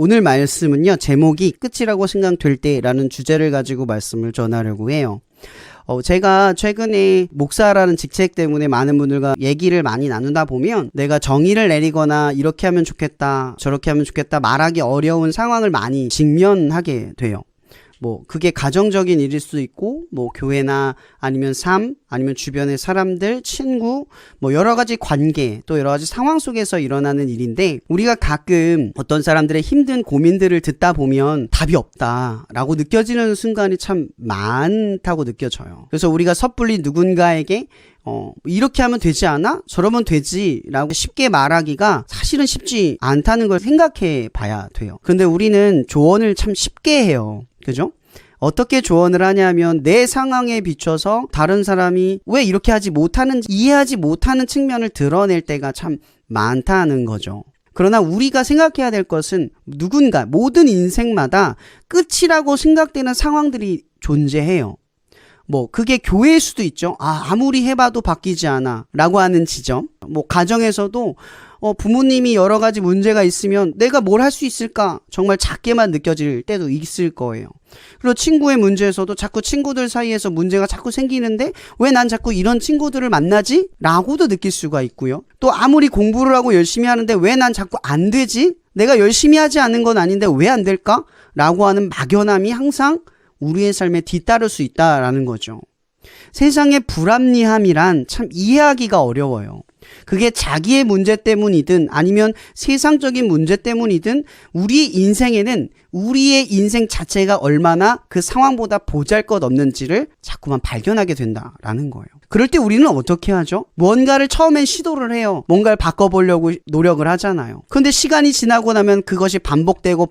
오늘 말씀은요, 제목이 끝이라고 생각될 때라는 주제를 가지고 말씀을 전하려고 해요. 제가 최근에 목사라는 직책 때문에 많은 분들과 얘기를 많이 나누다 보면 내가 정의를 내리거나 이렇게 하면 좋겠다, 저렇게 하면 좋겠다 말하기 어려운 상황을 많이 직면하게 돼요. 그게 가정적인 일일 수도 있고, 교회나 아니면 삶, 아니면 주변의 사람들, 친구, 여러 가지 관계, 또 여러 가지 상황 속에서 일어나는 일인데, 우리가 가끔 어떤 사람들의 힘든 고민들을 듣다 보면 답이 없다라고 느껴지는 순간이 참 많다고 느껴져요. 그래서 우리가 섣불리 누군가에게 이렇게 하면 되지 않아? 저러면 되지 라고 쉽게 말하기가 사실은 쉽지 않다는 걸 생각해 봐야 돼요. 근데 우리는 조언을 참 쉽게 해요. 그죠? 어떻게 조언을 하냐면 내 상황에 비춰서 다른 사람이 왜 이렇게 하지 못하는지 이해하지 못하는 측면을 드러낼 때가 참 많다는 거죠. 그러나 우리가 생각해야 될 것은 누군가 모든 인생마다 끝이라고 생각되는 상황들이 존재해요. 그게 교회일 수도 있죠. 아무리 해봐도 바뀌지 않아 라고 하는 지점. 가정에서도 부모님이 여러 가지 문제가 있으면 내가 뭘 할 수 있을까 정말 작게만 느껴질 때도 있을 거예요. 그리고 친구의 문제에서도 자꾸 친구들 사이에서 문제가 자꾸 생기는데 왜 난 자꾸 이런 친구들을 만나지? 라고도 느낄 수가 있고요. 또 아무리 공부를 하고 열심히 하는데 왜 난 자꾸 안 되지? 내가 열심히 하지 않은 건 아닌데 왜 안 될까? 라고 하는 막연함이 항상 우리의 삶에 뒤따를 수 있다라는 거죠. 세상의 불합리함이란 참 이해하기가 어려워요. 그게 자기의 문제 때문이든 아니면 세상적인 문제 때문이든 우리 인생에는 우리의 인생 자체가 얼마나 그 상황보다 보잘것없는지를 자꾸만 발견하게 된다라는 거예요. 그럴 때 우리는 어떻게 하죠? 뭔가를 처음엔 시도를 해요. 뭔가를 바꿔보려고 노력을 하잖아요. 근데 시간이 지나고 나면 그것이 반복되고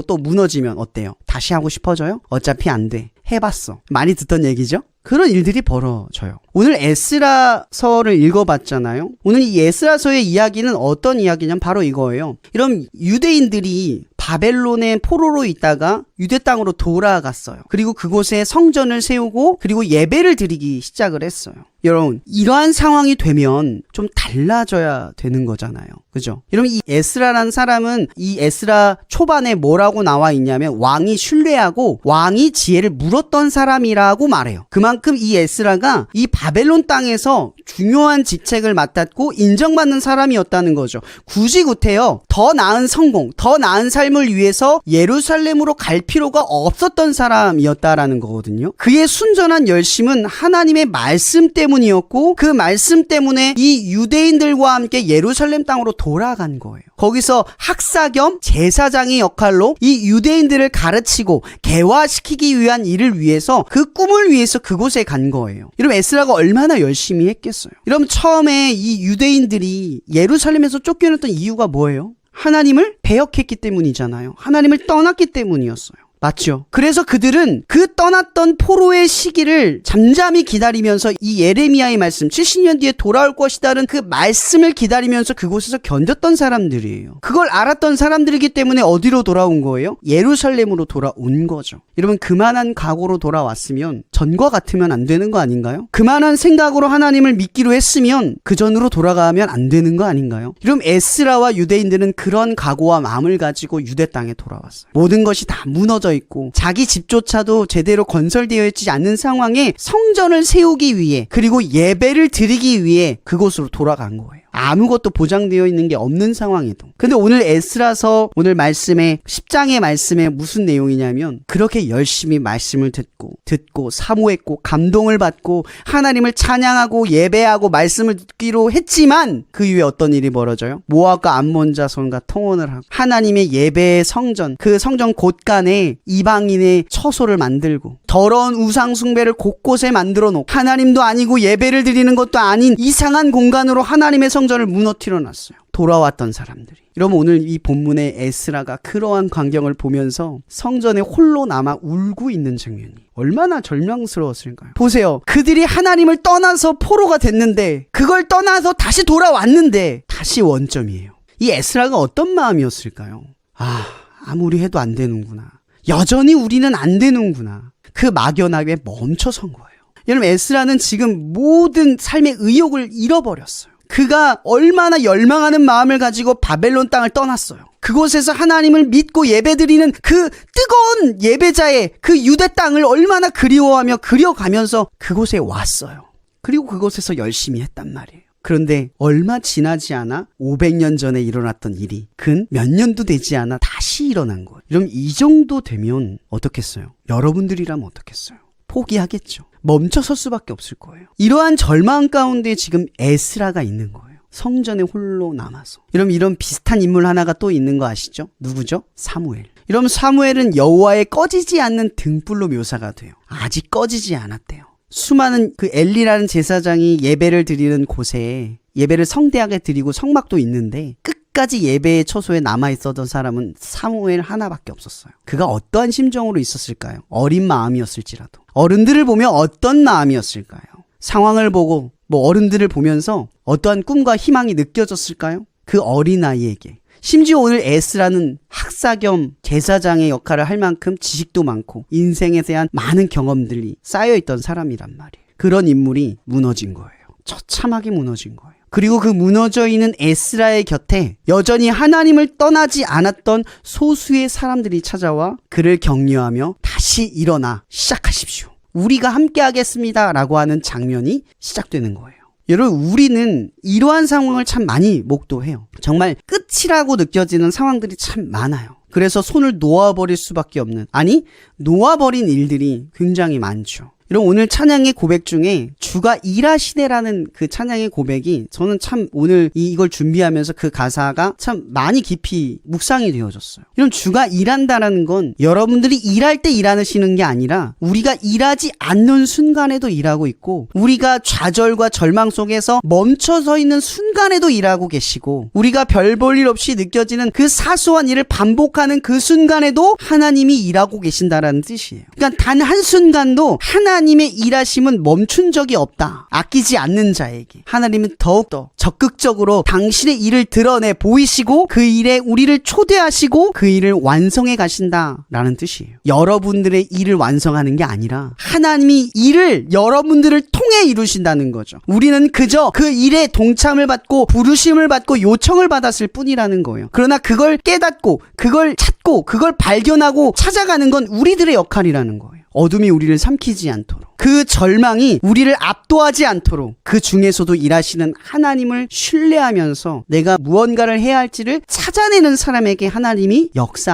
또 무너지면 어때요? 다시 하고 싶어져요? 어차피 안 돼. 해봤어. 많이 듣던 얘기죠? 그런 일들이 벌어져요. 오늘 에스라서를 읽어봤잖아요. 오늘 이 에스라서의 이야기는 어떤 이야기냐면 바로 이거예요. 이런 유대인들이 바벨론의 포로로 있다가 유대 땅으로 돌아갔어요. 그리고 그곳에 성전을 세우고 그리고 예배를 드리기 시작을 했어요. 여러분, 이러한 상황이 되면 좀 달라져야 되는 거잖아요. 그죠? 여러분, 이 에스라라는 사람은 이 에스라 초반에 뭐라고 나와 있냐면 왕이 신뢰하고 왕이 지혜를 물었던 사람이라고 말해요. 그만큼 이 에스라가 이 바벨론 땅에서 중요한 직책을 맡았고 인정받는 사람이었다는 거죠. 굳이 구태여 더 나은 성공, 더 나은 삶을 위해서 예루살렘으로 갈 필요가 없었던 사람이었다라는 거거든요. 그의 순전한 열심은 하나님의 말씀 때문이었고 그 말씀 때문에 이 유대인들과 함께 예루살렘 땅으로 돌아간 거예요. 거기서 학사 겸 제사장의 역할로 이 유대인들을 가르치고 개화시키기 위한 일을 위해서 그 꿈을 위해서 그곳에 간 거예요. 여러분, 에스라가 얼마나 열심히 했겠어요. 여러분, 처음에 이 유대인들이 예루살렘에서 쫓겨났던 이유가 뭐예요? 하나님을 배역했기 때문이잖아요. 하나님을 떠났기 때문이었어요. 맞죠? 그래서 그들은 그 떠났던 포로의 시기를 잠잠히 기다리면서 이 예레미야의 말씀 70년 뒤에 돌아올 것이다는 그 말씀을 기다리면서 그곳에서 견뎠던 사람들이에요. 그걸 알았던 사람들이기 때문에 어디로 돌아온 거예요? 예루살렘으로 돌아온 거죠. 여러분, 그만한 각오로 돌아왔으면 전과 같으면 안 되는 거 아닌가요? 그만한 생각으로 하나님을 믿기로 했으면 그 전으로 돌아가면 안 되는 거 아닌가요? 여러분, 에스라와 유대인들은 그런 각오와 마음을 가지고 유대 땅에 돌아왔어요. 모든 것이 다 무너져 있고 자기 집조차도 제대로 건설되어 있지 않는 상황에 성전을 세우기 위해 그리고 예배를 드리기 위해 그곳으로 돌아간 거예요. 아무것도 보장되어 있는 게 없는 상황에도. 근데 오늘 에스라서 오늘 말씀에 10장의 말씀에 무슨 내용이냐면 그렇게 열심히 말씀을 듣고 사모했고 감동을 받고 하나님을 찬양하고 예배하고 말씀을 듣기로 했지만 그 이후에 어떤 일이 벌어져요? 모압과 암몬 자손과 통혼을 하고 하나님의 예배의 성전, 그 성전 곳간에 이방인의 처소를 만들고 더러운 우상 숭배를 곳곳에 만들어 놓고 하나님도 아니고 예배를 드리는 것도 아닌 이상한 공간으로 하나님의 성전을 무너뜨려 놨어요. 돌아왔던 사람들이. 여러분, 오늘 이 본문의 에스라가 그러한 광경을 보면서 성전에 홀로 남아 울고 있는 장면이 얼마나 절망스러웠을까요? 보세요. 그들이 하나님을 떠나서 포로가 됐는데 그걸 떠나서 다시 돌아왔는데 다시 원점이에요. 이 에스라가 어떤 마음이었을까요? 아무리 해도 안 되는구나. 여전히 우리는 안 되는구나. 그 막연하게 멈춰선 거예요. 여러분, 에스라는 지금 모든 삶의 의욕을 잃어버렸어요. 그가 얼마나 열망하는 마음을 가지고 바벨론 땅을 떠났어요. 그곳에서 하나님을 믿고 예배드리는 그 뜨거운 예배자의 그 유대 땅을 얼마나 그리워하며 그려가면서 그곳에 왔어요. 그리고 그곳에서 열심히 했단 말이에요. 그런데 얼마 지나지 않아 500년 전에 일어났던 일이 근 몇 년도 되지 않아 다시 일어난 거예요. 그럼 이 정도 되면 어떻겠어요? 여러분들이라면 어떻겠어요? 포기하겠죠. 멈춰설 수밖에 없을 거예요. 이러한 절망 가운데 지금 에스라가 있는 거예요. 성전에 홀로 남아서. 그럼 이런 비슷한 인물 하나가 또 있는 거 아시죠? 누구죠? 사무엘. 이러면 사무엘은 여호와의 꺼지지 않는 등불로 묘사가 돼요. 아직 꺼지지 않았대요. 수많은 그 엘리라는 제사장이 예배를 드리는 곳에 예배를 성대하게 드리고 성막도 있는데 끝까지 예배의 처소에 남아있었던 사람은 사무엘 하나밖에 없었어요. 그가 어떠한 심정으로 있었을까요? 어린 마음이었을지라도. 어른들을 보며 어떤 마음이었을까요? 상황을 보고 어른들을 보면서 어떠한 꿈과 희망이 느껴졌을까요? 그 어린아이에게. 심지어 오늘 에스라는 학사 겸 제사장의 역할을 할 만큼 지식도 많고 인생에 대한 많은 경험들이 쌓여있던 사람이란 말이에요. 그런 인물이 무너진 거예요. 처참하게 무너진 거예요. 그리고 그 무너져 있는 에스라의 곁에 여전히 하나님을 떠나지 않았던 소수의 사람들이 찾아와 그를 격려하며 다시 일어나 시작하십시오. 우리가 함께 하겠습니다 라고 하는 장면이 시작되는 거예요. 여러분, 우리는 이러한 상황을 참 많이 목도해요. 정말 끝이라고 느껴지는 상황들이 참 많아요. 그래서 손을 놓아버릴 수밖에 없는, 아니 놓아버린 일들이 굉장히 많죠. 이런 오늘 찬양의 고백 중에 주가 일하시네라는 그 찬양의 고백이 저는 참 오늘 이걸 준비하면서 그 가사가 참 많이 깊이 묵상이 되어졌어요. 이런 주가 일한다라는 건 여러분들이 일할 때 일하시는 게 아니라 우리가 일하지 않는 순간에도 일하고 있고 우리가 좌절과 절망 속에서 멈춰서 있는 순간에도 일하고 계시고 우리가 별 볼 일 없이 느껴지는 그 사소한 일을 반복하는 그 순간에도 하나님이 일하고 계신다라는 뜻이에요. 그러니까 단 한순간도 하나님의 일하심은 멈춘 적이 없다. 아끼지 않는 자에게 하나님은 더욱더 적극적으로 당신의 일을 드러내 보이시고 그 일에 우리를 초대하시고 그 일을 완성해 가신다라는 뜻이에요. 여러분들의 일을 완성하는 게 아니라 하나님이 일을 여러분들을 통해 이루신다는 거죠. 우리는 그저 그 일에 동참을 받고 부르심을 받고 요청을 받았을 뿐이라는 거예요. 그러나 그걸 깨닫고 그걸 찾고 그걸 발견하고 찾아가는 건 우리들의 역할이라는 거예요. 어둠이 우리를 삼키지 않도록 그 절망이 우리를 압도하지 않도록 그 중에서도 일하시는 하나님을 신뢰하면서 내가 무언가를 해야 할지를 찾아내는 사람에게 하나님이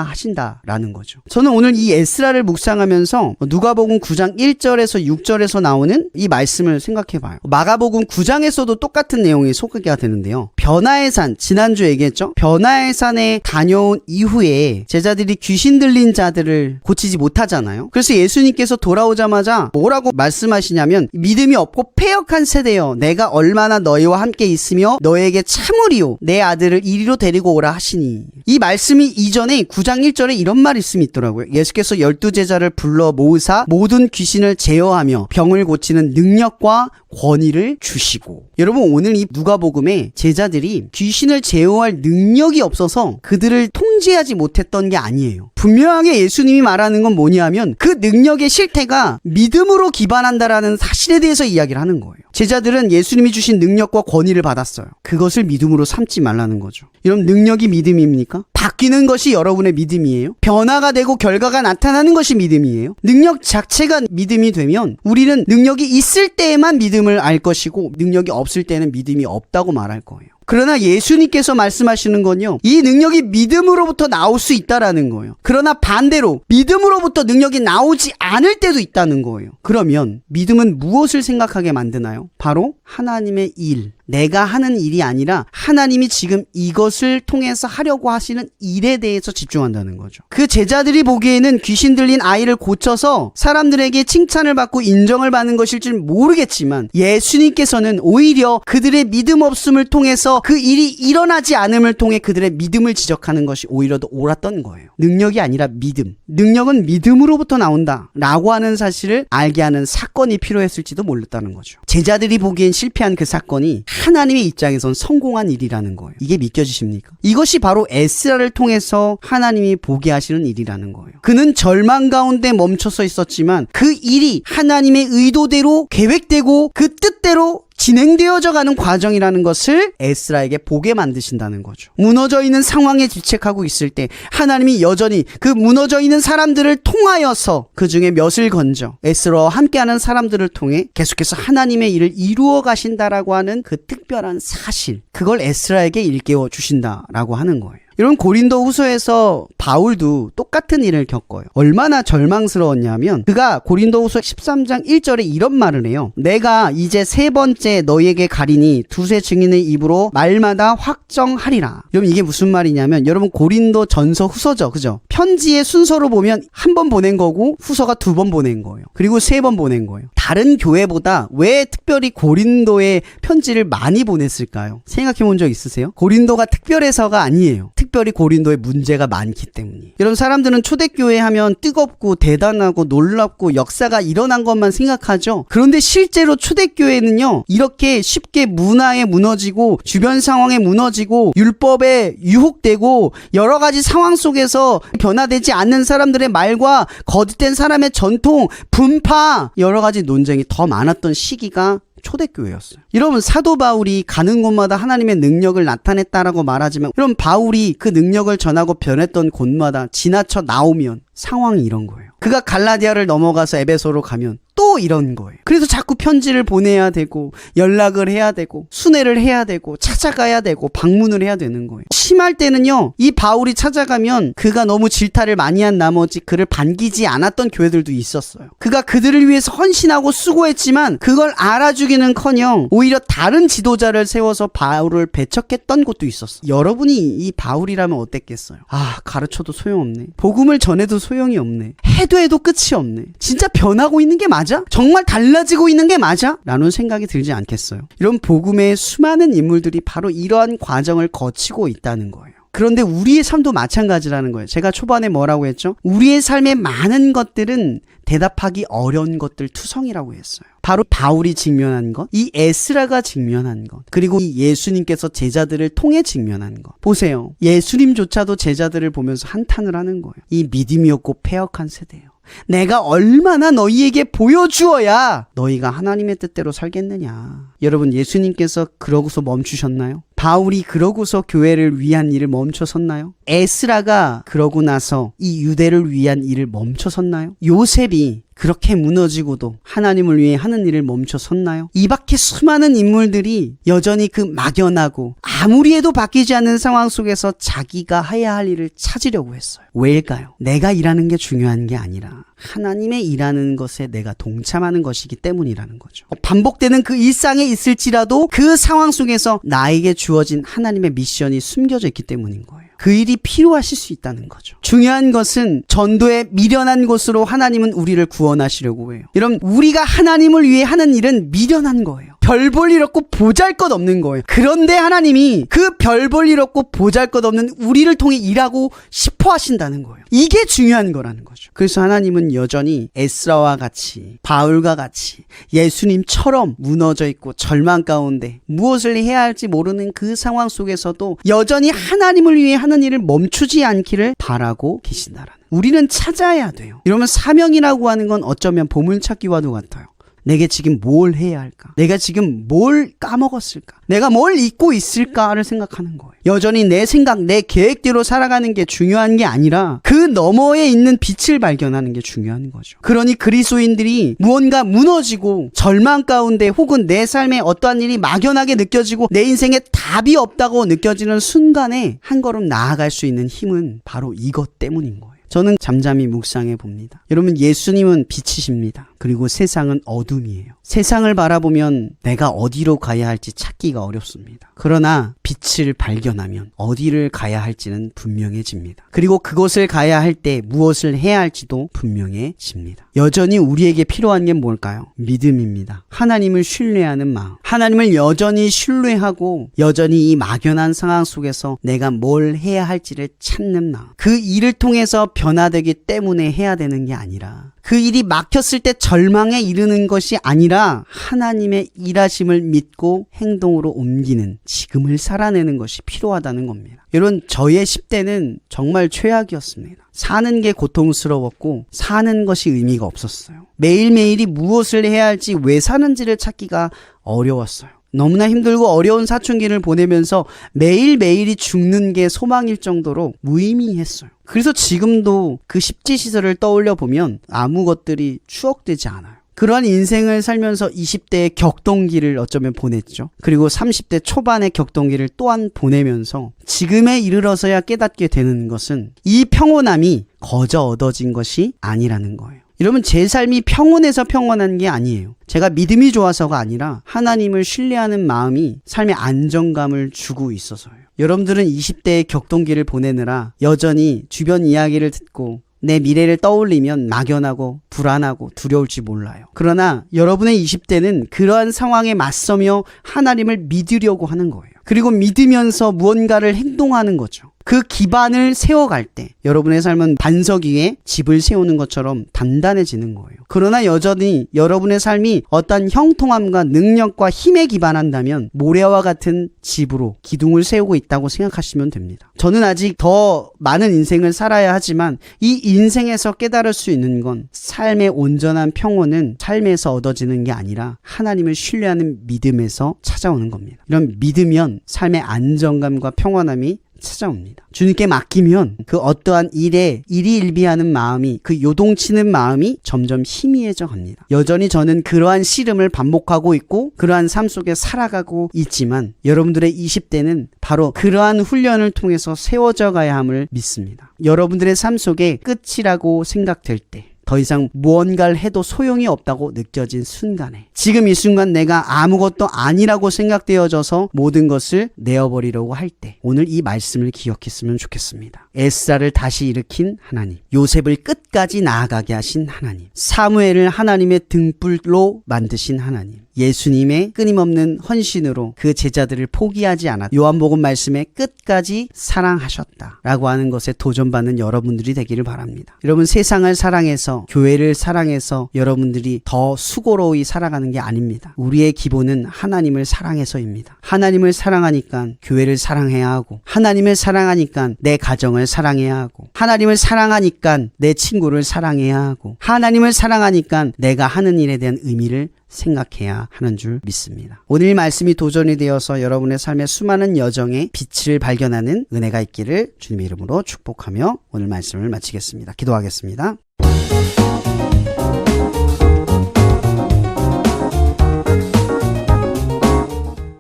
역사하신다라는 거죠. 저는 오늘 이 에스라를 묵상하면서 누가복음 9장 1절에서 6절에서 나오는 이 말씀을 생각해봐요. 마가복음 9장에서도 똑같은 내용이 소개가 되는데요. 변화의 산, 지난주 얘기했죠? 변화의 산에 다녀온 이후에 제자들이 귀신 들린 자들을 고치지 못하잖아요. 그래서 예수님께서 돌아오자마자 뭐라고 말씀하시냐면 믿음이 없고 패역한 세대여 내가 얼마나 너희와 함께 있으며 너에게 참으리요 내 아들을 이리로 데리고 오라 하시니 이 말씀이 이전에 9장 1절에 이런 말씀이 있더라고요. 예수께서 12제자를 불러 모으사 모든 귀신을 제어하며 병을 고치는 능력과 권위를 주시고 여러분 오늘 이 누가복음에 제자들이 귀신을 제어할 능력이 없어서 그들을 통제하지 못했던 게 아니에요. 분명하게 예수님이 말하는 건 뭐냐면 그 능력의 실태가 믿음으로 기반한다라는 사실에 대해서 이야기를 하는 거예요. 제자들은 예수님이 주신 능력과 권위를 받았어요. 그것을 믿음으로 삼지 말라는 거죠. 여러분 능력이 믿음입니까? 바뀌는 것이 여러분의 믿음이에요? 변화가 되고 결과가 나타나는 것이 믿음이에요? 능력 자체가 믿음이 되면 우리는 능력이 있을 때에만 믿음을 알 것이고 능력이 없을 때는 믿음이 없다고 말할 거예요. 그러나 예수님께서 말씀하시는 건요. 이 능력이 믿음으로부터 나올 수 있다라는 거예요. 그러나 반대로 믿음으로부터 능력이 나오지 않을 때도 있다는 거예요. 그러면 믿음은 무엇을 생각하게 만드나요? 바로 하나님의 일. 내가 하는 일이 아니라 하나님이 지금 이것을 통해서 하려고 하시는 일에 대해서 집중한다는 거죠. 그 제자들이 보기에는 귀신 들린 아이를 고쳐서 사람들에게 칭찬을 받고 인정을 받는 것일 줄 모르겠지만 예수님께서는 오히려 그들의 믿음 없음을 통해서 그 일이 일어나지 않음을 통해 그들의 믿음을 지적하는 것이 오히려 더 옳았던 거예요. 능력이 아니라 믿음. 능력은 믿음으로부터 나온다 라고 하는 사실을 알게 하는 사건이 필요했을지도 몰랐다는 거죠. 제자들이 보기엔 실패한 그 사건이 하나님의 입장에선 성공한 일이라는 거예요. 이게 믿겨지십니까? 이것이 바로 에스라를 통해서 하나님이 보게 하시는 일이라는 거예요. 그는 절망 가운데 멈춰서 있었지만 그 일이 하나님의 의도대로 계획되고 그 뜻대로 진행되어져 가는 과정이라는 것을 에스라에게 보게 만드신다는 거죠. 무너져 있는 상황에 집착하고 있을 때 하나님이 여전히 그 무너져 있는 사람들을 통하여서 그 중에 몇을 건져 에스라와 함께하는 사람들을 통해 계속해서 하나님의 일을 이루어 가신다라고 하는 그 특별한 사실, 그걸 에스라에게 일깨워 주신다라고 하는 거예요. 이런 고린도 후서에서 바울도 똑같은 일을 겪어요. 얼마나 절망스러웠냐면 그가 고린도 후서 13장 1절에 이런 말을 해요. 내가 이제 세 번째 너희에게 가리니 두세 증인의 입으로 말마다 확정하리라. 여러분 이게 무슨 말이냐면 여러분 고린도 전서 후서죠. 그죠? 편지의 순서로 보면 한 번 보낸 거고 후서가 2번 보낸 거예요. 그리고 3번 보낸 거예요. 다른 교회보다 왜 특별히 고린도에 편지를 많이 보냈을까요? 생각해 본 적 있으세요? 고린도가 특별해서가 아니에요. 특별히 고린도에 문제가 많기 때문이에요. 여러분 사람들은 초대교회 하면 뜨겁고 대단하고 놀랍고 역사가 일어난 것만 생각하죠. 그런데 실제로 초대교회는요 이렇게 쉽게 문화에 무너지고 주변 상황에 무너지고 율법에 유혹되고 여러 가지 상황 속에서 변화되지 않는 사람들의 말과 거짓된 사람의 전통, 분파, 여러 가지 논쟁이 더 많았던 시기가 초대교회였어요. 여러분 사도 바울이 가는 곳마다 하나님의 능력을 나타냈다라고 말하지만 여러분 바울이 그 능력을 전하고 변했던 곳마다 지나쳐 나오면 상황이 이런 거예요. 그가 갈라디아를 넘어가서 에베소로 가면 또 이런 거예요. 그래서 자꾸 편지를 보내야 되고 연락을 해야 되고 순회를 해야 되고 찾아가야 되고 방문을 해야 되는 거예요. 심할 때는요 이 바울이 찾아가면 그가 너무 질타를 많이 한 나머지 그를 반기지 않았던 교회들도 있었어요. 그가 그들을 위해서 헌신하고 수고했지만 그걸 알아주기는커녕 오히려 다른 지도자를 세워서 바울을 배척했던 곳도 있었어요. 여러분이 이 바울이라면 어땠겠어요? 가르쳐도 소용없네. 복음을 전해도 소용이 없네. 해도 끝이 없네. 진짜 변하고 있는 게 맞아? 정말 달라지고 있는 게 맞아? 라는 생각이 들지 않겠어요? 이런 복음의 수많은 인물들이 바로 이러한 과정을 거치고 있다는 거예요. 그런데 우리의 삶도 마찬가지라는 거예요. 제가 초반에 뭐라고 했죠? 우리의 삶의 많은 것들은 대답하기 어려운 것들 투성이라고 했어요. 바로 바울이 직면한 것, 이 에스라가 직면한 것, 그리고 이 예수님께서 제자들을 통해 직면한 것. 보세요. 예수님조차도 제자들을 보면서 한탄을 하는 거예요. 이 믿음이 없고 패역한 세대예요. 내가 얼마나 너희에게 보여주어야 너희가 하나님의 뜻대로 살겠느냐. 여러분 예수님께서 그러고서 멈추셨나요? 바울이 그러고서 교회를 위한 일을 멈춰섰나요? 에스라가 그러고 나서 이 유대를 위한 일을 멈춰섰나요? 요셉이 그렇게 무너지고도 하나님을 위해 하는 일을 멈춰섰나요? 이 밖에 수많은 인물들이 여전히 그 막연하고 아무리 해도 바뀌지 않는 상황 속에서 자기가 해야 할 일을 찾으려고 했어요. 왜일까요? 내가 일하는 게 중요한 게 아니라 하나님의 일하는 것에 내가 동참하는 것이기 때문이라는 거죠. 반복되는 그 일상에 있을지라도 그 상황 속에서 나에게 주어진 하나님의 미션이 숨겨져 있기 때문인 거예요. 그 일이 필요하실 수 있다는 거죠. 중요한 것은 전도에 미련한 곳으로 하나님은 우리를 구원하시려고 해요. 여러분 우리가 하나님을 위해 하는 일은 미련한 거예요. 별 볼 일 없고 보잘것없는 거예요. 그런데 하나님이 그 별 볼 일 없고 보잘것없는 우리를 통해 일하고 싶어 하신다는 거예요. 이게 중요한 거라는 거죠. 그래서 하나님은 여전히 에스라와 같이 바울과 같이 예수님처럼 무너져 있고 절망 가운데 무엇을 해야 할지 모르는 그 상황 속에서도 여전히 하나님을 위해 하는 일을 멈추지 않기를 바라고 계신다라는. 우리는 찾아야 돼요. 이러면 사명이라고 하는 건 어쩌면 보물찾기와도 같아요. 내게 지금 뭘 해야 할까? 내가 지금 뭘 까먹었을까? 내가 뭘 잊고 있을까를 생각하는 거예요. 여전히 내 생각, 내 계획대로 살아가는 게 중요한 게 아니라 그 너머에 있는 빛을 발견하는 게 중요한 거죠. 그러니 그리스도인들이 무언가 무너지고 절망 가운데 혹은 내 삶에 어떠한 일이 막연하게 느껴지고 내 인생에 답이 없다고 느껴지는 순간에 한 걸음 나아갈 수 있는 힘은 바로 이것 때문인 거예요. 저는 잠잠히 묵상해 봅니다. 여러분 예수님은 빛이십니다. 그리고 세상은 어둠이에요. 세상을 바라보면 내가 어디로 가야 할지 찾기가 어렵습니다. 그러나 빛을 발견하면 어디를 가야 할지는 분명해집니다. 그리고 그곳을 가야 할 때 무엇을 해야 할지도 분명해집니다. 여전히 우리에게 필요한 게 뭘까요? 믿음입니다. 하나님을 신뢰하는 마음. 하나님을 여전히 신뢰하고 여전히 이 막연한 상황 속에서 내가 뭘 해야 할지를 찾는 마음. 그 일을 통해서 변화되기 때문에 해야 되는 게 아니라 그 일이 막혔을 때 절망에 이르는 것이 아니라 하나님의 일하심을 믿고 행동으로 옮기는 지금을 살아내는 것이 필요하다는 겁니다. 여러분 저의 10대는 정말 최악이었습니다. 사는 게 고통스러웠고 사는 것이 의미가 없었어요. 매일매일이 무엇을 해야 할지 왜 사는지를 찾기가 어려웠어요. 너무나 힘들고 어려운 사춘기를 보내면서 매일매일이 죽는 게 소망일 정도로 무의미했어요. 그래서 지금도 그 십지 시설을 떠올려 보면 아무 것들이 추억되지 않아요. 그러한 인생을 살면서 20대의 격동기를 어쩌면 보냈죠. 그리고 30대 초반의 격동기를 또한 보내면서 지금에 이르러서야 깨닫게 되는 것은 이 평온함이 거저 얻어진 것이 아니라는 거예요. 여러분, 제 삶이 평온해서 평온한 게 아니에요. 제가 믿음이 좋아서가 아니라 하나님을 신뢰하는 마음이 삶의 안정감을 주고 있어서요. 여러분들은 20대의 격동기를 보내느라 여전히 주변 이야기를 듣고 내 미래를 떠올리면 막연하고 불안하고 두려울지 몰라요. 그러나 여러분의 20대는 그러한 상황에 맞서며 하나님을 믿으려고 하는 거예요. 그리고 믿으면서 무언가를 행동하는 거죠. 그 기반을 세워갈 때 여러분의 삶은 반석 위에 집을 세우는 것처럼 단단해지는 거예요. 그러나 여전히 여러분의 삶이 어떤 형통함과 능력과 힘에 기반한다면 모래와 같은 집으로 기둥을 세우고 있다고 생각하시면 됩니다. 저는 아직 더 많은 인생을 살아야 하지만 이 인생에서 깨달을 수 있는 건 삶의 온전한 평온은 삶에서 얻어지는 게 아니라 하나님을 신뢰하는 믿음에서 찾아오는 겁니다. 이런 믿으면 삶의 안정감과 평온함이 찾아옵니다. 주님께 맡기면 그 어떠한 일에 일희일비하는 마음이, 그 요동치는 마음이 점점 희미해져 갑니다. 여전히 저는 그러한 씨름을 반복하고 있고 그러한 삶 속에 살아가고 있지만 여러분들의 20대는 바로 그러한 훈련을 통해서 세워져 가야 함을 믿습니다. 여러분들의 삶 속에 끝이라고 생각될 때, 더 이상 무언가를 해도 소용이 없다고 느껴진 순간에, 지금 이 순간 내가 아무것도 아니라고 생각되어져서 모든 것을 내어버리려고 할 때 오늘 이 말씀을 기억했으면 좋겠습니다. 에스라를 다시 일으킨 하나님, 요셉을 끝까지 나아가게 하신 하나님, 사무엘을 하나님의 등불로 만드신 하나님, 예수님의 끊임없는 헌신으로 그 제자들을 포기하지 않았다. 요한복음 말씀에 끝까지 사랑하셨다 라고 하는 것에 도전받는 여러분들이 되기를 바랍니다. 여러분, 세상을 사랑해서, 교회를 사랑해서 여러분들이 더 수고로이 살아가는 게 아닙니다. 우리의 기본은 하나님을 사랑해서입니다. 하나님을 사랑하니까 교회를 사랑해야 하고, 하나님을 사랑하니까 내 가정을 사랑해야 하고, 하나님을 사랑하니까 내 친구를 사랑해야 하고, 하나님을 사랑하니까 내가 하는 일에 대한 의미를 생각해야 하는 줄 믿습니다. 오늘 말씀이 도전이 되어서 여러분의 삶의 수많은 여정에 빛을 발견하는 은혜가 있기를 주님의 이름으로 축복하며 오늘 말씀을 마치겠습니다. 기도하겠습니다.